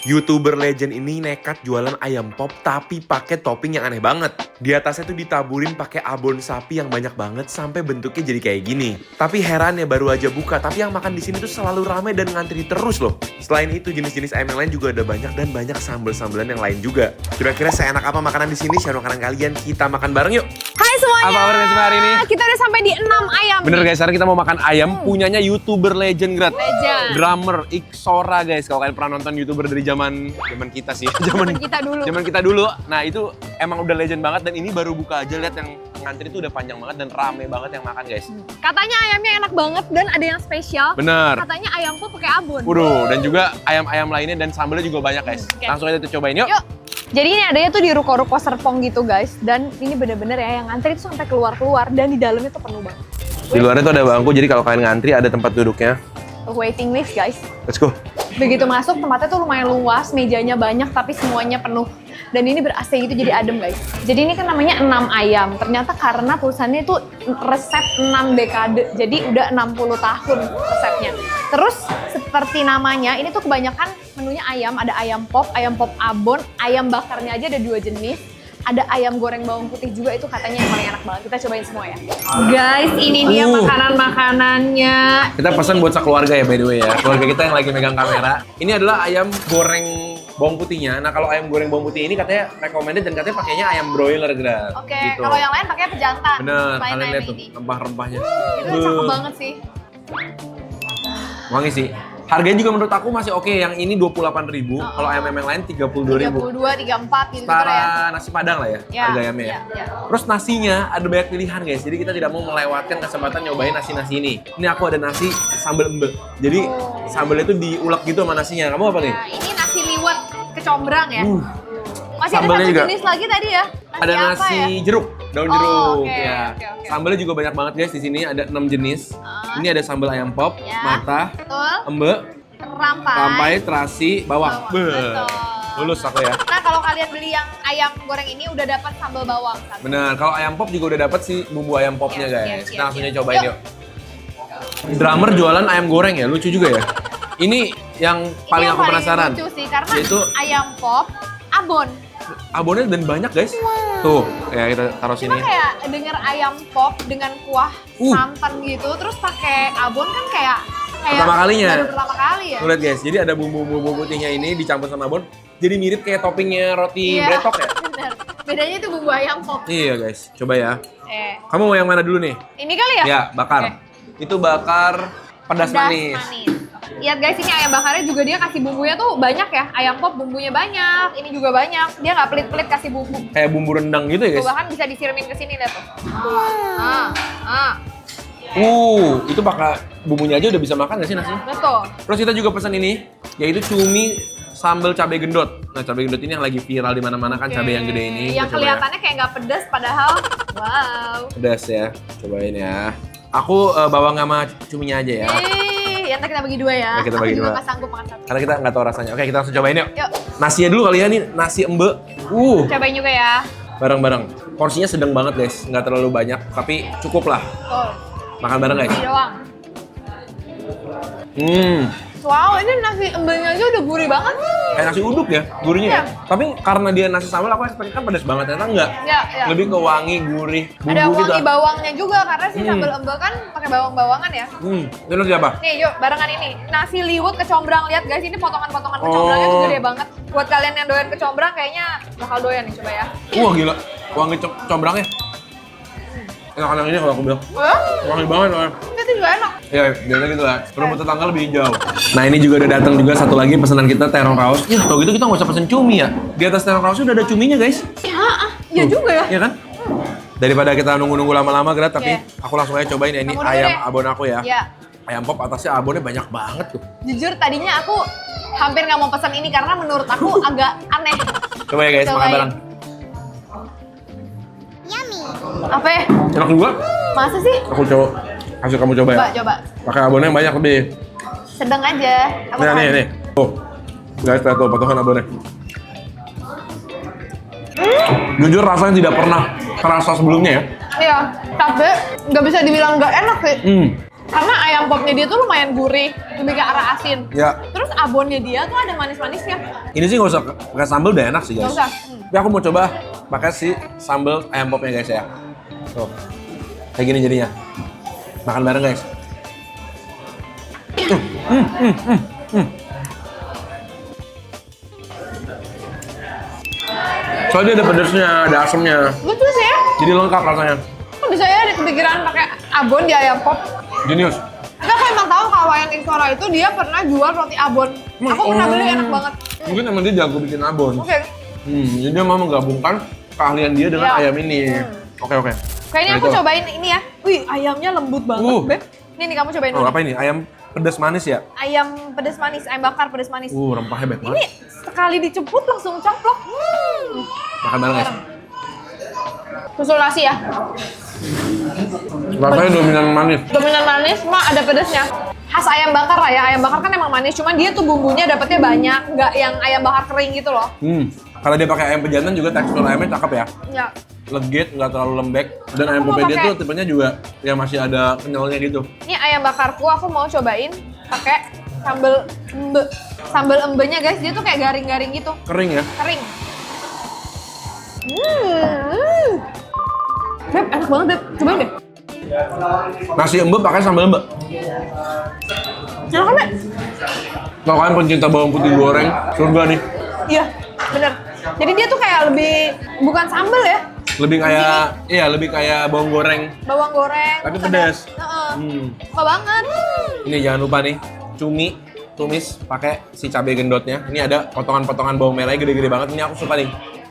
YouTuber legend ini nekat jualan ayam pop tapi pakai topping yang aneh banget. Di atasnya tuh ditaburin pakai abon sapi yang banyak banget sampai bentuknya jadi kayak gini. Tapi heran ya baru aja buka, tapi yang makan di sini tuh selalu ramai dan ngantri terus loh. Selain itu jenis-jenis ayam yang lain juga ada banyak dan banyak sambal-sambalan yang lain juga. Kira-kira seenak apa makanan di sini? Share makanan kalian, kita makan bareng yuk. Hai semuanya. Apa kabar guys hari ini? Kita udah sampai di 6 ayam. Bener guys, sekarang kita mau makan ayam punyanya YouTuber legend, Grat. Legend. Drummer Iksora guys. Kalau kalian pernah nonton YouTuber dari zaman kita sih. Zaman kita dulu. Zaman kita dulu. Nah, itu emang udah legend banget dan ini baru buka aja, lihat yang ngantri itu udah panjang banget dan rame banget yang makan guys. Katanya ayamnya enak banget dan ada yang spesial. Bener. Katanya ayam pop pakai abon. Waduh, dan juga ayam-ayam lainnya dan sambalnya juga banyak guys. Oke. Langsung aja kita cobain yuk. Yuk. Jadi ini adanya tuh di ruko-ruko Serpong gitu guys. Dan ini bener-bener ya yang ngantri itu sampai keluar-keluar dan di dalamnya tuh penuh banget. Di luarnya tuh ada bangku, jadi kalau kalian ngantri ada tempat duduknya. Waiting list guys. Let's go. Begitu masuk tempatnya tuh lumayan luas, mejanya banyak tapi semuanya penuh. Dan ini ber-AC gitu jadi adem guys. Jadi ini kan namanya 6 ayam. Ternyata karena tulisannya itu resep 6 dekade. Jadi udah 60 tahun resepnya. Terus seperti namanya, ini tuh kebanyakan menunya ayam. Ada ayam pop abon, ayam bakarnya aja ada 2 jenis. Ada ayam goreng bawang putih juga, itu katanya yang paling enak banget. Kita cobain semua ya. Guys, ini dia makanan-makanannya. Kita pesan buat sekeluarga ya by the way ya. Keluarga kita yang lagi megang kamera. Ini adalah ayam goreng bawang putihnya. Nah kalau ayam goreng bawang putih ini katanya recommended dan katanya pakainya ayam broiler Grat. Oke, Gitu. kalau yang lain pakai pejantan. Bener, Selain kalian ayam lihat tuh ini. rempah-rempahnya. Itu cakep banget sih. Wangi sih. Harganya juga menurut aku masih oke. Yang ini 28.000, kalau ayam yang lain 32.000. 32, 34 gitu Setara ya. nasi padang lah ya, Ya, harga ayamnya ya. ya. Terus nasinya ada banyak pilihan guys, jadi kita tidak mau melewatkan kesempatan nyobain nasi-nasi ini. Ini aku ada nasi sambal embe. Jadi sambalnya itu diulek gitu sama nasinya. Kamu apa nih? Nah, ini nasi liwet kecombrang ya. Masih ada Sambalnya satu juga. jenis lagi tadi ya. Ada apa nasi ya? jeruk, daun Oh, jeruk oke, ya. oke. Sambalnya juga banyak banget guys di sini, ada 6 jenis. Ini ada sambal ayam pop, Ya. mata, Betul. embe, rampai, Rampai. terasi, bawang. Betul. Lulus aku ya. Nah, kalau kalian beli yang ayam goreng ini udah dapat sambal bawang kan? Bener, kalau ayam pop juga udah dapat sih bumbu ayam popnya Yes, guys. yes, yes, Nah, langsung yes. aja cobain Yuk. yuk. Drummer jualan ayam goreng ya, lucu juga ya. Ini yang paling Ini yang aku penasaran. lucu sih karena Yaitu ayam pop abon. abonnya dan banyak guys. Tuh, ya kita taruh Cuma sini. kayak denger ayam pop dengan kuah Uh. santan gitu, terus pakai abon kan kayak Pertama kalinya. baru pertama kali ya. Tuh lihat guys, jadi ada bumbu-bumbu putihnya ini dicampur sama abon. Jadi mirip kayak toppingnya roti Iya, bretok ya. bener. Bedanya itu bumbu ayam pop. Iya guys, coba ya. Eh, Kamu mau yang mana dulu nih? ini kali ya? Ya, bakar. Itu bakar pedas manis. Lihat guys, ini ayam bakarnya juga dia kasih bumbunya tuh banyak ya. Ayam pop bumbunya banyak, ini juga banyak. Dia nggak pelit-pelit kasih bumbu. Kayak bumbu rendang gitu ya Tuh, guys. bahkan bisa disiramin ke sini lihat tuh. Itu pakai bumbunya aja udah bisa makan gak sih nasi? Betul. Terus kita juga pesan ini, yaitu cumi sambal cabai gendot. Nah, cabai gendot ini yang lagi viral di mana-mana kan, cabai yang gede ini. Yang Kita coba kelihatannya kayak nggak pedas padahal wow. ya. Pedas ya, cobain ya. Aku bawang sama cuminya aja ya. Yang kita bagi 2 ya. Ya, kita bagi Aku juga dua. nggak sanggup makan satu. Karena kita nggak tahu rasanya. Oke, kita langsung cobain yuk. Yuk, Nasinya dulu kali ya nih, nasi embe. cobain juga ya. Bareng-bareng. Porsinya sedang banget guys, nggak terlalu banyak, tapi cukup lah. Tuh, Makan bareng guys. ini doang. Wow, ini nasi embelnya aja udah gurih banget. Kayak nasi uduk ya, gurihnya ya. Iya. Tapi karena dia nasi sambal, aku expect kan pedas banget, ternyata enggak. Ya, ya. Lebih ke wangi, gurih, bumbu Ada gitu. wangi bawangnya juga karena si sambal embel kan pakai bawang-bawangan ya. Ini nasi apa? Nih, yuk barengan ini. Nasi liwet kecombrang. Lihat guys, ini potongan-potongan kecombrangnya tuh gede banget. Buat kalian yang doyan kecombrang kayaknya bakal doyan nih, coba ya. Wah gila, wangi combrangnya. Enak-enak ini kalau aku bilang. Wah, Wangi banget loh. itu juga enak. Ya, biasa gitu lah. Rumput tetangga lebih hijau. Nah ini juga udah datang juga satu lagi pesanan kita, terong raus. Ya, kalau gitu kita nggak usah pesen cumi ya. Di atas terong raus udah ada cuminya guys. Iya juga ya. Iya kan? Daripada kita nunggu-nunggu lama-lama Grat, tapi Iya. aku langsung aja cobain ya. Ini Kamu dulu ayam deh. abon aku ya. Iya. Ayam pop atasnya abonnya banyak banget tuh. Jujur tadinya aku hampir nggak mau pesan ini karena menurut aku agak aneh. Coba ya guys, makan Cobain. bareng. Apa ya? Enak juga. Masa sih? Aku coba, kasih kamu coba ya. Coba. Pakai abonnya yang banyak lebih. Sedang aja. Aku Nah, makan. nih. Tuh. Guys, lihat tuh potongan abonnya. Jujur rasanya tidak pernah kerasa sebelumnya ya. Iya, tapi nggak bisa dibilang nggak enak sih. Hmm. Karena ayam popnya dia tuh lumayan gurih. lebih ke arah asin. Ya. Terus abonnya dia tuh ada manis-manisnya. Ini sih nggak usah pakai sambal udah enak sih guys. Nggak usah. Tapi aku mau coba pakai si sambal ayam popnya guys ya. Tuh. Kayak gini jadinya. Makan bareng guys. Soalnya dia ada pedasnya, ada asamnya. Lucu sih ya. Jadi lengkap rasanya. Kok bisa ya ada kepikiran pakai abon di ayam pop? Jenius. Enggak, aku emang tahu kalau Wayan Istora itu dia pernah jual roti abon. Aku pernah beli, enak banget. Mungkin emang dia jago bikin abon. Oke. Jadi dia mau menggabungkan keahlian dia dengan Iya. ayam ini. Oke. Kayaknya Nah, aku itu. cobain ini ya. Wih, ayamnya lembut banget, Beb. Ini kamu cobain Oh, dulu. apa ini? Ayam pedas manis ya? Ayam pedas manis, ayam bakar pedas manis. Rempahnya banyak Ini banget. sekali diceput langsung caplok. Makan bareng guys. Susul nasi ya. Rasanya dominan manis. Dominan manis, cuma ada pedasnya. Khas ayam bakar lah ya. Ayam bakar kan emang manis, cuman dia tuh bumbunya dapetnya banyak, nggak yang ayam bakar kering gitu loh. Kalau dia pakai ayam pejantan juga tekstur ayamnya cakep ya. Ya. Legit, nggak terlalu lembek. Dan ayam Aku mau popnya dia pakai- tuh tipenya juga yang masih ada kenyalnya gitu. Ini ayam bakarku aku mau cobain pakai sambal embe. Sambal embenya guys, dia tuh kayak garing-garing gitu, Kering ya. kering. Beb, enak banget Beb. Cobain deh. Nasi embe pakai sambal embe. Enak kan Beb? Kalau kalian pencinta bawang putih goreng, surga nih. Iya, bener. Jadi dia tuh kayak lebih, bukan sambal ya, Lebih kayak bawang goreng. bawang goreng. Tapi terus pedas. ada- Heeh. Hmm. Suka banget. Ini jangan lupa nih, cumi tumis pakai si cabai gendotnya. Ini ada potongan-potongan bawang merahnya gede-gede banget. Ini aku suka nih.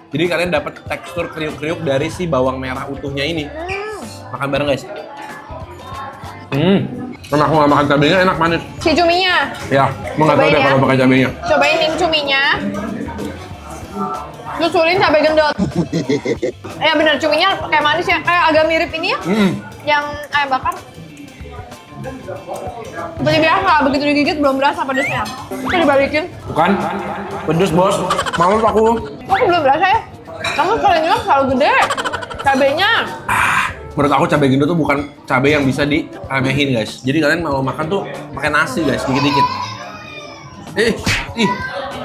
Jadi kalian dapat tekstur kriuk-kriuk dari si bawang merah utuhnya ini. Makan bareng guys. Karena aku nggak makan cabenya enak manis. Si cuminya. Ya, mau nggak tahu Cobain deh ya. kalau pakai cabenya. Cobain yang cuminya. Susulin cabai gendot. Ya bener, cuminya kayak manis ya, kayak agak mirip ini ya, yang ayam bakar. Seperti biasa, begitu digigit belum berasa pedesnya. Kita dibalikin. Bukan? Pedes bos. Males aku. Kok belum berasa ya? Kamu sekalian juga selalu gede. Cabenya. Menurut aku cabai gendot tuh bukan cabai yang bisa diremehin guys. Jadi kalian mau makan tuh pakai nasi guys, dikit-dikit.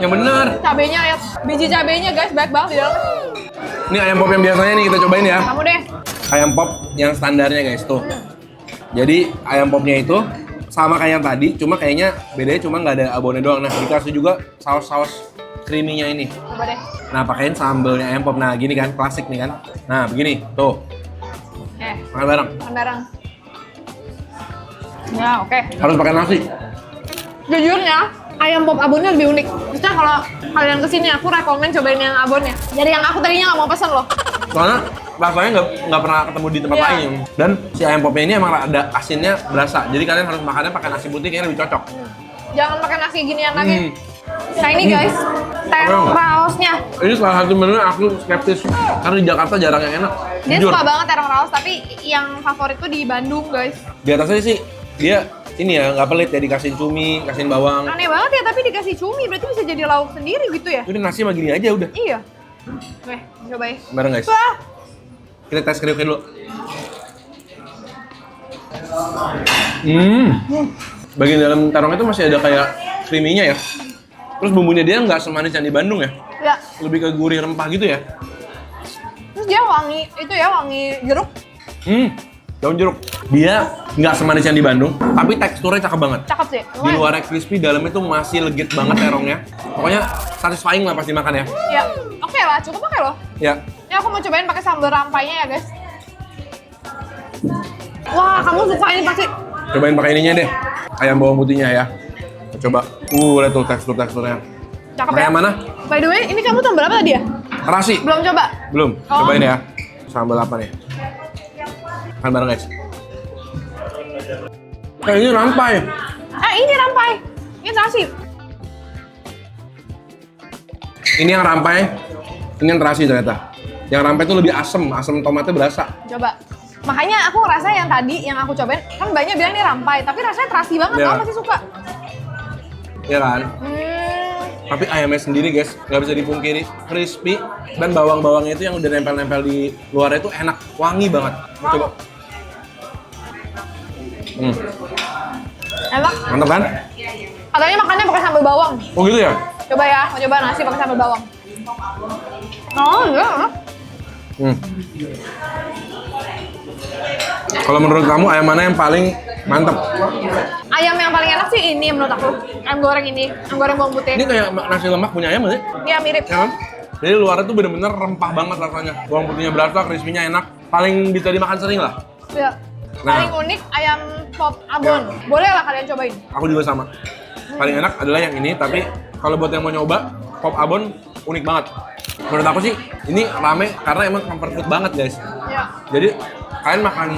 Yang bener. Cabenya, lihat. Biji cabenya guys, banyak banget di dalam. Ini ayam pop yang biasanya nih kita cobain ya. Kamu deh. Ayam pop yang standarnya guys tuh. Jadi ayam popnya itu sama kayak yang tadi, cuma kayaknya bedanya cuma nggak ada abonnya doang. Nah dikasih juga saus-saus creamy-nya ini. Coba deh. Nah pakein sambelnya ayam pop. Nah gini kan, klasik nih kan. Nah begini, tuh. Makan bareng. Makan bareng. Ya, oke. Harus pakai nasi. Jujurnya, ayam pop abonnya lebih unik. Maksudnya kalau kalian kesini, aku rekomen cobain yang abonnya. Jadi yang aku tadinya nggak mau pesen loh. Soalnya rasanya nggak pernah ketemu di tempat Iya. lain. Dan si ayam popnya ini emang ada asinnya berasa. Jadi kalian harus makannya pakai nasi putih kayaknya lebih cocok. Jangan pakai nasi ginian lagi. Nah ini guys, terong Terong. raosnya. Ini salah satu menu yang aku skeptis. Karena di Jakarta jarang yang enak. Dia Jujur. suka banget terong raos, tapi yang favorit tuh di Bandung guys. Di atasnya sih dia ini ya nggak pelit ya, dikasihin cumi, kasihin bawang. Aneh banget ya, tapi dikasih cumi, berarti bisa jadi lauk sendiri gitu ya? Udah nasi mah gini aja udah. Iya. Oke, cobain. Bareng guys. Wah, Kita tes kriuknya dulu. Bagian dalam terong itu masih ada kayak creamy-nya ya. Terus bumbunya dia nggak semanis yang di Bandung ya. ya. Lebih ke gurih rempah gitu ya. Terus dia wangi, itu ya wangi jeruk. Daun jeruk. Dia nggak semanis yang di Bandung, tapi teksturnya cakep banget. Cakep sih. Di luarnya crispy, dalamnya tuh masih legit banget terongnya. Pokoknya satisfying lah pas dimakan ya. Ya, oke lah, cukup pakai loh. Ya, Ini aku mau cobain pakai sambal rampainya ya guys. Wah, kamu suka ini pasti. cobain pakai ininya deh. Ayam bawang putihnya ya. Coba. Lihat tuh teksturnya. Cakep Pakai ya. yang mana? By the way, ini kamu sambal apa tadi ya? Terasi. Belum coba? Belum. Oh. Cobain ya. Sambal apa nih? Makan bareng guys. Ini rampai. Ini rampai. Ini terasi. Ini yang rampai. Ini yang terasi ternyata. Yang rampai itu lebih asem tomatnya berasa. Coba. Makanya aku ngerasa yang tadi yang aku cobain, kan banyak bilang ini rampai, tapi rasanya terasi banget, Iya. kamu masih suka. Iya kan? Tapi ayamnya sendiri guys, nggak bisa dipungkiri, crispy dan bawang-bawangnya itu yang udah nempel-nempel di luarnya itu enak, wangi banget. Coba. Enak. Mantap kan? Katanya makannya pakai sambal bawang. Oh gitu ya? Coba ya, mau coba nasi pakai sambal bawang. Oh iya. Hmm. Kalau menurut kamu ayam mana yang paling mantap? Ayam yang paling enak sih ini menurut aku. Ayam goreng ini, ayam goreng bawang putih. Ini kayak nasi lemak punya ayam nggak sih? Iya mirip. Ya kan? Jadi luarnya tuh bener-bener rempah banget rasanya. Bawang putihnya berasa, crispy-nya enak. Paling bisa dimakan sering lah. Iya. Nah. Paling unik ayam pop abon. Boleh lah kalian cobain. Aku juga sama. Paling enak adalah yang ini, tapi kalau buat yang mau nyoba, pop abon unik banget. Menurut aku sih, ini rame karena emang comfort food banget guys. Iya. Jadi kalian makan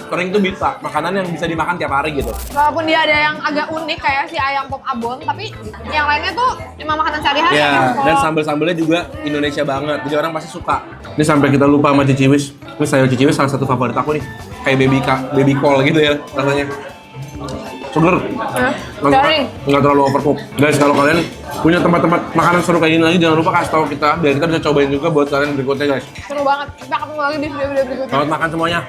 sering tuh bisa, makanan yang bisa dimakan tiap hari gitu. Walaupun dia ada yang agak unik kayak si ayam pop abon, tapi yang lainnya tuh emang makanan sehari-hari. Ya, ayam pop. dan sambal-sambalnya juga Indonesia banget, jadi orang pasti suka. Ini sampai kita lupa sama ciciwis. Ini sayur ciciwis salah satu favorit aku nih. Kayak baby call gitu ya rasanya. Seger. Garing. Nggak terlalu overcook. Guys, kalau kalian punya tempat-tempat makanan seru kayak gini lagi, jangan lupa kasih tahu kita biar kita bisa cobain juga buat kalian berikutnya guys. Seru banget. Kita ketemu lagi di video-video berikutnya. Selamat makan semuanya.